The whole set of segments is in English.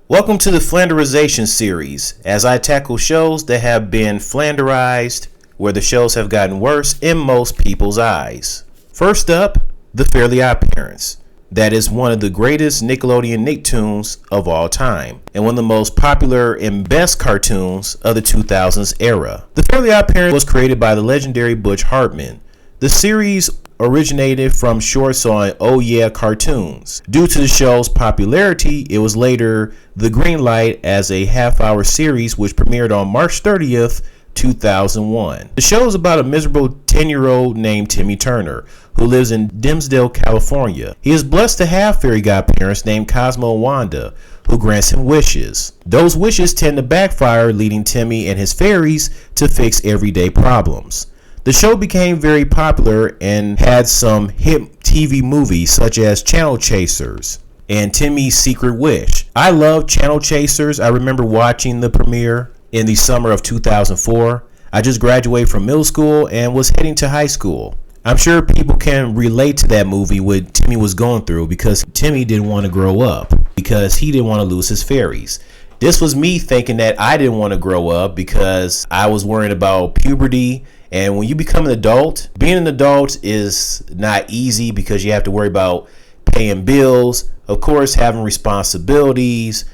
Welcome to the Flanderization series, as I tackle shows that have been flanderized, where the shows have gotten worse in most people's eyes. First up, the Fairly OddParents. That is one of the greatest Nickelodeon Nicktoons of all time, and one of the most popular and best cartoons of the 2000s era. The Fairly OddParents was created by the legendary Butch Hartman. The series originated from shorts on Oh Yeah Cartoons. Due to the show's popularity, it was later the green light as a half-hour series which premiered on March 30th, 2001. The show is about a miserable 10-year-old named Timmy Turner who lives in Dimsdale, California. He is blessed to have fairy godparents named Cosmo and Wanda who grants him wishes. Those wishes tend to backfire, leading Timmy and his fairies to fix everyday problems. The show became very popular and had some hit TV movies such as Channel Chasers and Timmy's Secret Wish. I love Channel Chasers. I remember watching the premiere in the summer of 2004. I just graduated from middle school and was heading to high school. I'm sure people can relate to that movie, what Timmy was going through, because Timmy didn't want to grow up because he didn't want to lose his fairies. This was me thinking that I didn't want to grow up because I was worried about puberty. And when you become an adult, being an adult is not easy because you have to worry about paying bills, of course, having responsibilities,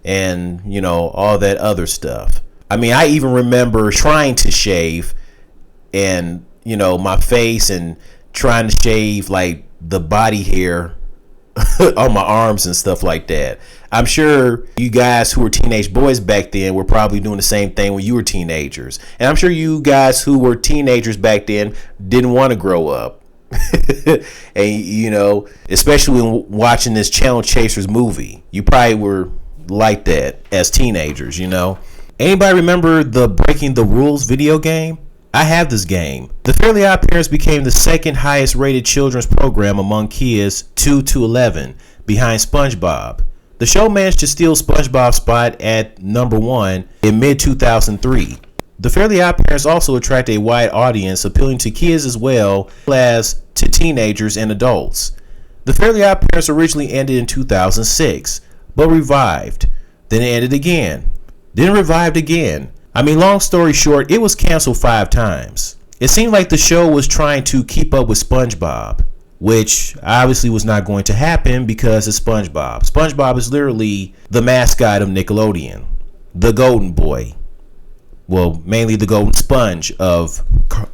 and, all that other stuff. I mean, I even remember trying to shave and, my face and trying to shave like the body hair on my arms and stuff like that. I'm sure you guys who were teenage boys back then were probably doing the same thing when you were teenagers. And I'm sure you guys who were teenagers back then didn't want to grow up. And, especially when watching this Channel Chasers movie, you probably were like that as teenagers, Anybody remember the Breaking the Rules video game? I have this game. The Fairly OddParents became the second highest rated children's program among kids 2 to 11, behind SpongeBob. The show managed to steal SpongeBob's spot at number 1 in mid-2003. The Fairly OddParents also attract a wide audience, appealing to kids as well as to teenagers and adults. The Fairly OddParents originally ended in 2006, but revived. Then it ended again. Then revived again. Long story short, it was canceled 5 times. It seemed like the show was trying to keep up with SpongeBob, which obviously was not going to happen because it's SpongeBob. SpongeBob is literally the mascot of Nickelodeon, the golden boy. Well, mainly the golden sponge of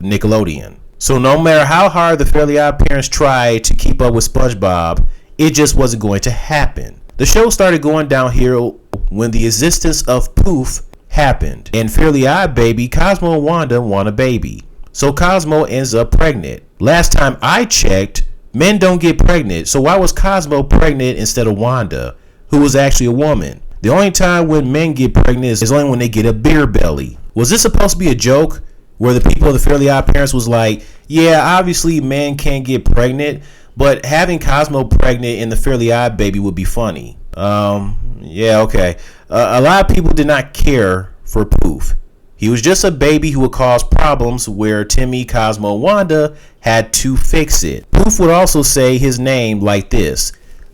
Nickelodeon. So no matter how hard the Fairly OddParents tried to keep up with SpongeBob, it just wasn't going to happen. The show started going downhill when the existence of Poof happened. And Fairly Odd Baby, Cosmo and Wanda want a baby. So Cosmo ends up pregnant. Last time I checked, men don't get pregnant. So why was Cosmo pregnant instead of Wanda, who was actually a woman? The only time when men get pregnant is only when they get a beer belly. Was this supposed to be a joke where the people of the Fairly OddParents was like, yeah, obviously men can't get pregnant, but having Cosmo pregnant in the Fairly Odd Baby would be funny. Yeah, okay. A lot of people did not care for Poof. He was just a baby who would cause problems where Timmy, Cosmo, and Wanda had to fix it. Poof would also say his name like this: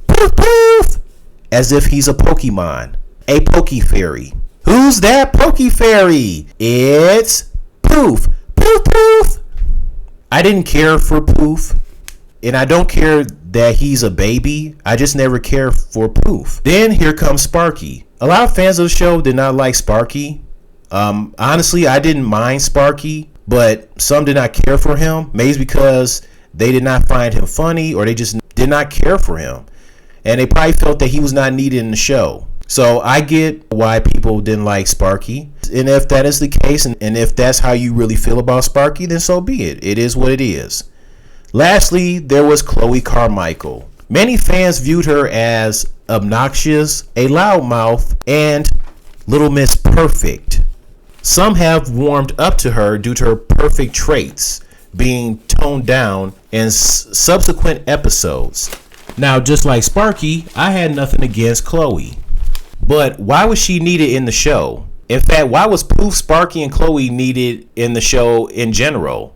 Poof, Poof, as if he's a Pokemon, a Poke Fairy. Who's that Poke Fairy? It's Poof, Poof, Poof. I didn't care for Poof, and I don't care that he's a baby. I just never care for Poof. Then here comes Sparky. A lot of fans of the show did not like Sparky. Honestly, I didn't mind Sparky, but some did not care for him. Maybe it's because they did not find him funny, or they just did not care for him. And they probably felt that he was not needed in the show. So I get why people didn't like Sparky. And if that is the case, and if that's how you really feel about Sparky, then so be it. It is what it is. Lastly, there was Chloe Carmichael. Many fans viewed her as obnoxious, a loudmouth, and Little Miss Perfect. Some have warmed up to her due to her perfect traits being toned down in subsequent episodes. Now, just like Sparky, I had nothing against Chloe. But why was she needed in the show? In fact, why was Poof, Sparky, and Chloe needed in the show in general?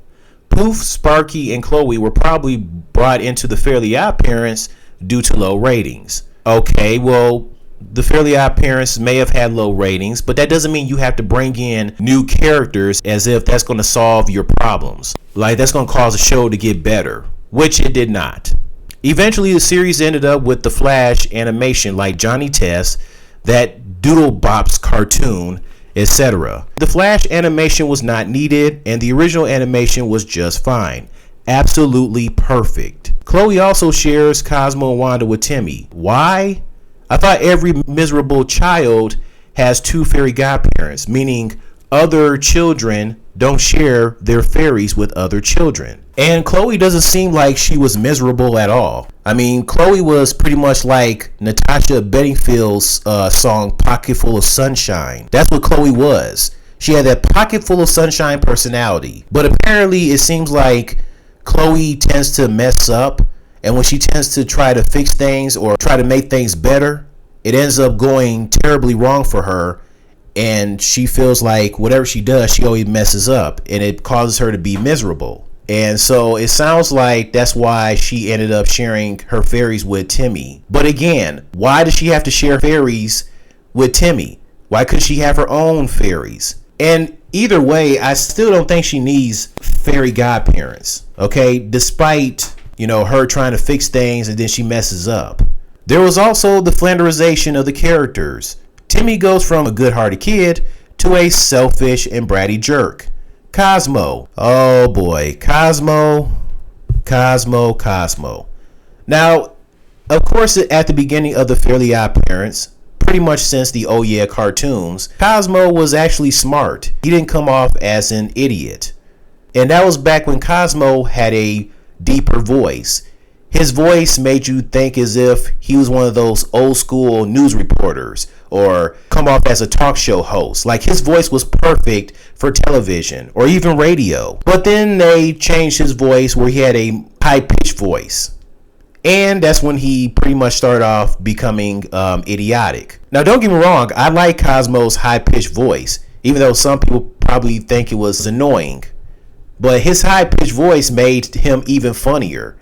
Poof, Sparky, and Chloe were probably brought into the Fairly OddParents due to low ratings. Okay, well, the Fairly Odd Parents may have had low ratings, but that doesn't mean you have to bring in new characters as if that's going to solve your problems. Like that's going to cause the show to get better, which it did not. Eventually, the series ended up with the Flash animation like Johnny Test, that Doodle Bops cartoon, etc. The Flash animation was not needed, and the original animation was just fine. Absolutely perfect. Chloe also shares Cosmo and Wanda with Timmy. Why? I thought every miserable child has two fairy godparents, meaning other children don't share their fairies with other children. And Chloe doesn't seem like she was miserable at all. I mean, Chloe was pretty much like Natasha Bedingfield's song Pocket Full of Sunshine. That's what Chloe was. She had that pocket full of sunshine personality. But apparently it seems like Chloe tends to mess up, and when she tends to try to fix things or try to make things better, it ends up going terribly wrong for her, and she feels like whatever she does, she always messes up, and it causes her to be miserable. And so it sounds like that's why she ended up sharing her fairies with Timmy. But again, why does she have to share fairies with Timmy? Why couldn't she have her own fairies? And either way, I still don't think she needs fairy godparents, okay? Despite, her trying to fix things and then she messes up. There was also the Flanderization of the characters. Timmy goes from a good-hearted kid to a selfish and bratty jerk. Cosmo. Oh boy, Cosmo. Now, of course, at the beginning of the Fairly Odd Parents, pretty much since the Oh Yeah cartoons, Cosmo was actually smart. He didn't come off as an idiot. And that was back when Cosmo had a deeper voice. His voice made you think as if he was one of those old school news reporters or come off as a talk show host. Like his voice was perfect for television or even radio. But then they changed his voice where he had a high-pitched voice. And that's when he pretty much started off becoming idiotic. Now, don't get me wrong. I like Cosmo's high-pitched voice, even though some people probably think it was annoying. But his high-pitched voice made him even funnier.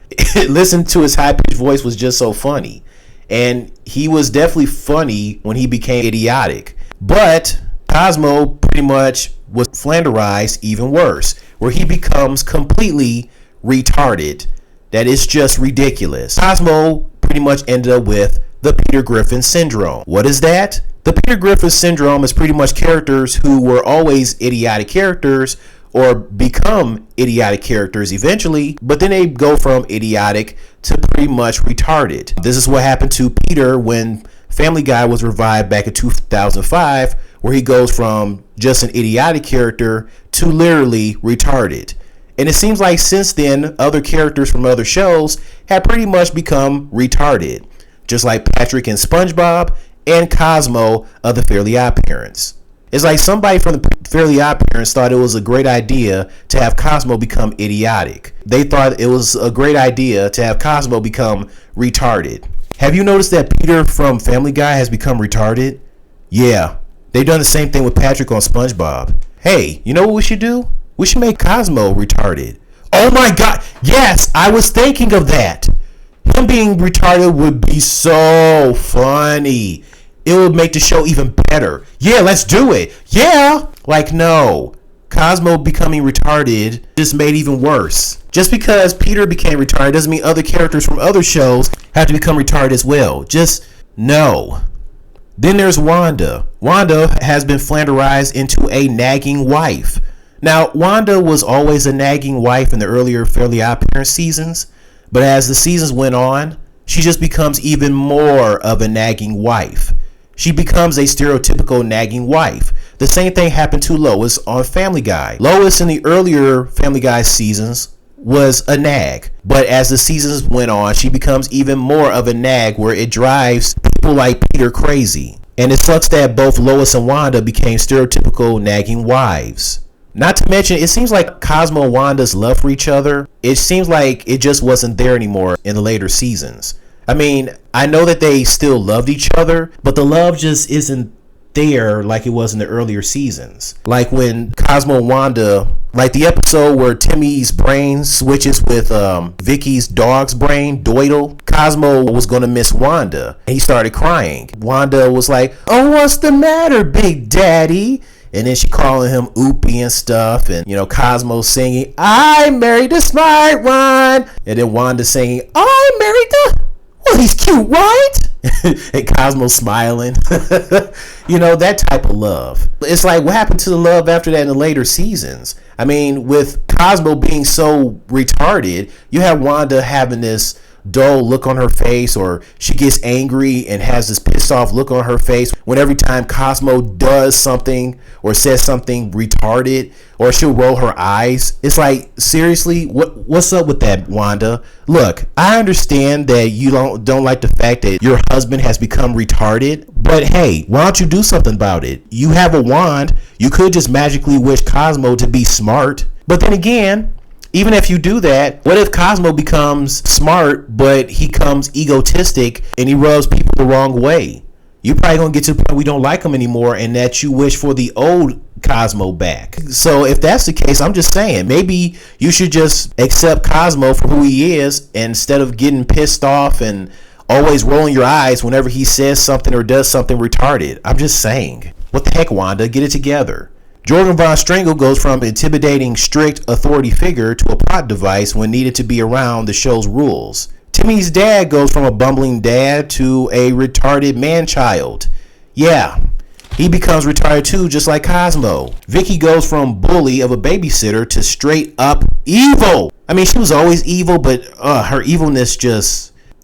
Listen to his high-pitched voice was just so funny. And he was definitely funny when he became idiotic. But Cosmo pretty much was Flanderized even worse, where he becomes completely retarded. That is just ridiculous. Cosmo pretty much ended up with the Peter Griffin syndrome. What is that? The Peter Griffin syndrome is pretty much characters who were always idiotic characters or become idiotic characters eventually, but then they go from idiotic to pretty much retarded. This is what happened to Peter when Family Guy was revived back in 2005, where he goes from just an idiotic character to literally retarded. And it seems like since then, other characters from other shows have pretty much become retarded, just like Patrick and SpongeBob and Cosmo of the Fairly OddParents. It's like somebody from the Fairly OddParents thought it was a great idea to have Cosmo become idiotic. They thought it was a great idea to have Cosmo become retarded. Have you noticed that Peter from Family Guy has become retarded? Yeah, they've done the same thing with Patrick on SpongeBob. Hey, you know what we should do? We should make Cosmo retarded. Oh my God, yes, I was thinking of that. Him being retarded would be so funny. It would make the show even better. Yeah, let's do it. Yeah. Like, no. Cosmo becoming retarded just made it even worse. Just because Peter became retarded doesn't mean other characters from other shows have to become retarded as well. Just no. Then there's Wanda. Wanda has been Flanderized into a nagging wife. Now, Wanda was always a nagging wife in the earlier Fairly OddParents seasons, but as the seasons went on, she just becomes even more of a nagging wife. She becomes a stereotypical nagging wife. The same thing happened to Lois on Family Guy. Lois in the earlier Family Guy seasons was a nag, but as the seasons went on, she becomes even more of a nag where it drives people like Peter crazy. And it sucks that both Lois and Wanda became stereotypical nagging wives. Not to mention, it seems like Cosmo and Wanda's love for each other, it seems like it just wasn't there anymore in the later seasons. I mean, I know that they still loved each other, but the love just isn't there like it was in the earlier seasons. Like when Cosmo and Wanda, like the episode where Timmy's brain switches with Vicky's dog's brain, Doidle. Cosmo was going to miss Wanda. He started crying. Wanda was like, "Oh, what's the matter, Big Daddy?" And then she calling him Oopie and stuff. And, you know, Cosmo singing, "I married the smart one." And then Wanda singing, "I married the... Well, he's cute, right?" And Cosmo smiling. You know, that type of love. It's like, what happened to the love after that in the later seasons? I mean, with Cosmo being so retarded, you have Wanda having this dull look on her face, or she gets angry and has this pissed off look on her face when every time Cosmo does something or says something retarded, or she'll roll her eyes. It's like, seriously, what's up with that, Wanda? Look, I understand that you don't like the fact that your husband has become retarded, but hey, why don't you do something about it? You have a wand. You could just magically wish Cosmo to be smart. But then again, even if you do that, what if Cosmo becomes smart, but he becomes egotistic and he rubs people the wrong way? You're probably going to get to the point where you don't like him anymore and that you wish for the old Cosmo back. So if that's the case, I'm just saying, maybe you should just accept Cosmo for who he is instead of getting pissed off and always rolling your eyes whenever he says something or does something retarded. I'm just saying. What the heck, Wanda? Get it together. Jorgen von Stringel goes from intimidating strict authority figure to a plot device when needed to be around the show's rules. Timmy's dad goes from a bumbling dad to a retarded man-child. Yeah, he becomes retarded too, just like Cosmo. Vicky goes from bully of a babysitter to straight up evil. I mean, she was always evil, but her evilness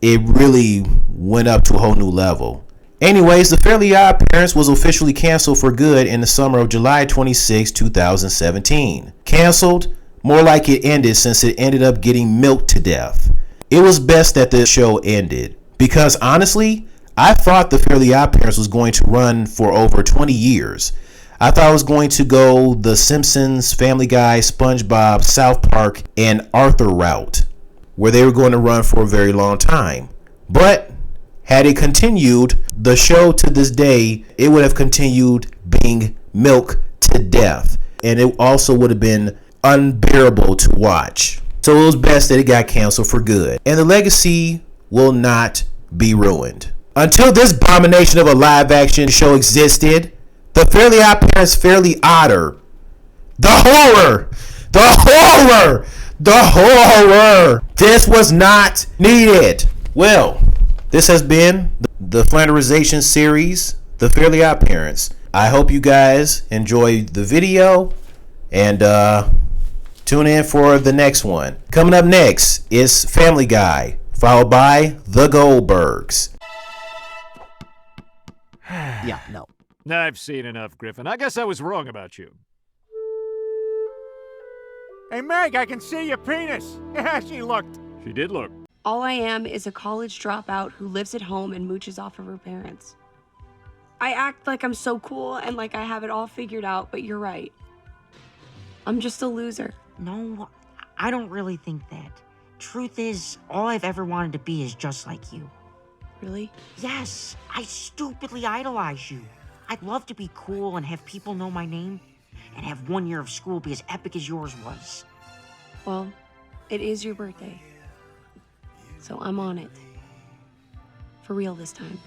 it really went up to a whole new level. Anyways, the Fairly OddParents was officially canceled for good in the summer of July 26, 2017. Canceled? More like it ended, since it ended up getting milked to death. It was best that the show ended, because honestly, I thought the Fairly OddParents was going to run for over 20 years. I thought it was going to go the Simpsons, Family Guy, SpongeBob, South Park, and Arthur route, where they were going to run for a very long time. But had it continued, the show to this day, it would have continued being milked to death. And it also would have been unbearable to watch. So it was best that it got canceled for good. And the legacy will not be ruined. Until this abomination of a live action show existed, the Fairly OddParents Fairly Odder. The horror! The horror! The horror! This was not needed. Well, this has been the Flanderization series, the Fairly OddParents. I hope you guys enjoyed the video, and tune in for the next one. Coming up next is Family Guy, followed by The Goldbergs. Yeah, no. I've seen enough, Griffin. I guess I was wrong about you. Hey, Meg, I can see your penis. Yeah, she looked. She did look. All I am is a college dropout who lives at home and mooches off of her parents. I act like I'm so cool and like I have it all figured out, but you're right. I'm just a loser. No, I don't really think that. Truth is, all I've ever wanted to be is just like you. Really? Yes, I stupidly idolize you. I'd love to be cool and have people know my name, and have 1 year of school be as epic as yours was. Well, it is your birthday. So I'm on it. For real this time.